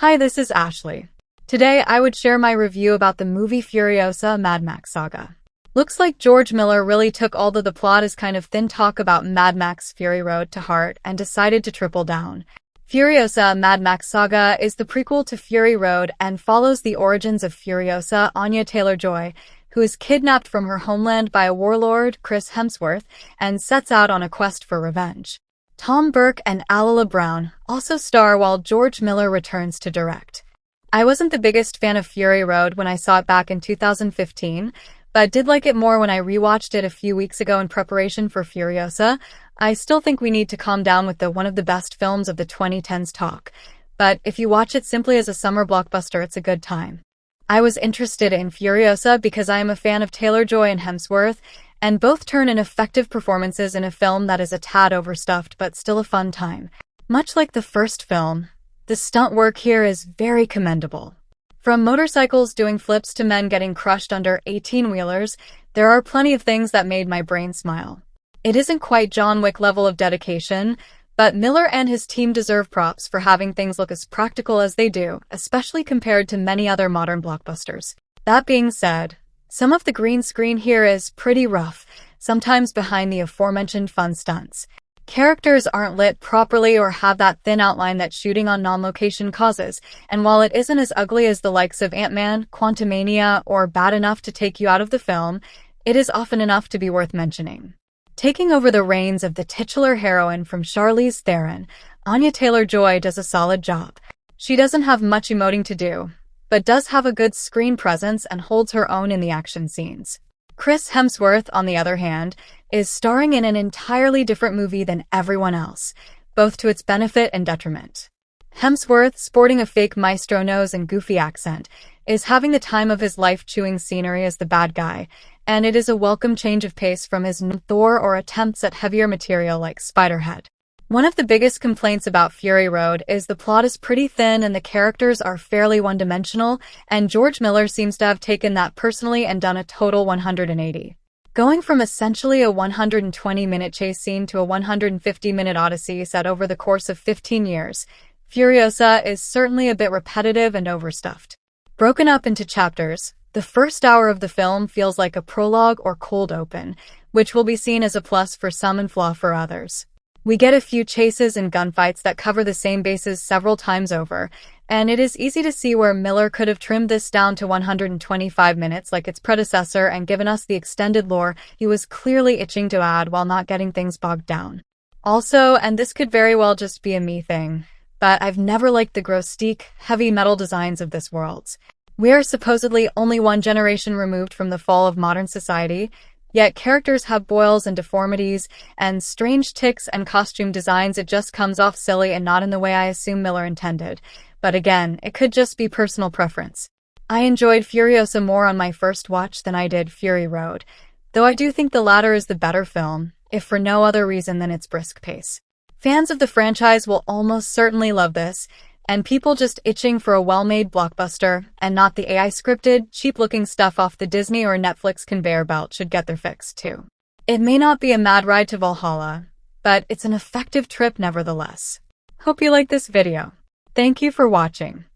Hi, this is Ashley. Today, I would share my review about the movie Furiosa, Mad Max Saga. Looks like George Miller really took all the plot as kind of thin talk about Mad Max Fury Road to heart and decided to triple down. Furiosa, Mad Max Saga is the prequel to Fury Road and follows the origins of Furiosa, Anya Taylor-Joy, who is kidnapped from her homeland by a warlord, Chris Hemsworth, and sets out on a quest for revenge. Tom Burke and Alila Brown also star while George Miller returns to direct. I wasn't the biggest fan of Fury Road when I saw it back in 2015, but did like it more when I rewatched it a few weeks ago in preparation for Furiosa. I still think we need to calm down with the one of the best films of the 2010s talk, but if you watch it simply as a summer blockbuster, it's a good time. I was interested in Furiosa because I am a fan of Taylor-Joy and Hemsworth, and both turn in effective performances in a film that is a tad overstuffed but still a fun time. Much like the first film, the stunt work here is very commendable. From motorcycles doing flips to men getting crushed under 18-wheelers, there are plenty of things that made my brain smile. It isn't quite John Wick level of dedication, but Miller and his team deserve props for having things look as practical as they do, especially compared to many other modern blockbusters. That being said, some of the green screen here is pretty rough, sometimes behind the aforementioned fun stunts. Characters aren't lit properly or have that thin outline that shooting on non-location causes, and while it isn't as ugly as the likes of Ant-Man, Quantumania, or bad enough to take you out of the film, it is often enough to be worth mentioning. Taking over the reins of the titular heroine from Charlize Theron, Anya Taylor-Joy does a solid job. She doesn't have much emoting to do, but does have a good screen presence and holds her own in the action scenes. Chris Hemsworth, on the other hand, is starring in an entirely different movie than everyone else, both to its benefit and detriment. Hemsworth, sporting a fake maestro nose and goofy accent, is having the time of his life chewing scenery as the bad guy, and it is a welcome change of pace from his Thor or attempts at heavier material like Spiderhead. One of the biggest complaints about Fury Road is the plot is pretty thin and the characters are fairly one-dimensional, and George Miller seems to have taken that personally and done a total 180. Going from essentially a 120-minute chase scene to a 150-minute odyssey set over the course of 15 years, Furiosa is certainly a bit repetitive and overstuffed. Broken up into chapters, the first hour of the film feels like a prologue or cold open, which will be seen as a plus for some and flaw for others. We get a few chases and gunfights that cover the same bases several times over, and it is easy to see where Miller could have trimmed this down to 125 minutes like its predecessor and given us the extended lore he was clearly itching to add while not getting things bogged down. Also, and this could very well just be a me thing, but I've never liked the grotesque, heavy metal designs of this world. We are supposedly only one generation removed from the fall of modern society, yet characters have boils and deformities, and strange tics and costume designs. It just comes off silly and not in the way I assume Miller intended. But again, it could just be personal preference. I enjoyed Furiosa more on my first watch than I did Fury Road, though I do think the latter is the better film, if for no other reason than its brisk pace. Fans of the franchise will almost certainly love this, and people just itching for a well-made blockbuster, and not the AI-scripted, cheap-looking stuff off the Disney or Netflix conveyor belt should get their fix, too. It may not be a mad ride to Valhalla, but it's an effective trip nevertheless. Hope you like this video. Thank you for watching.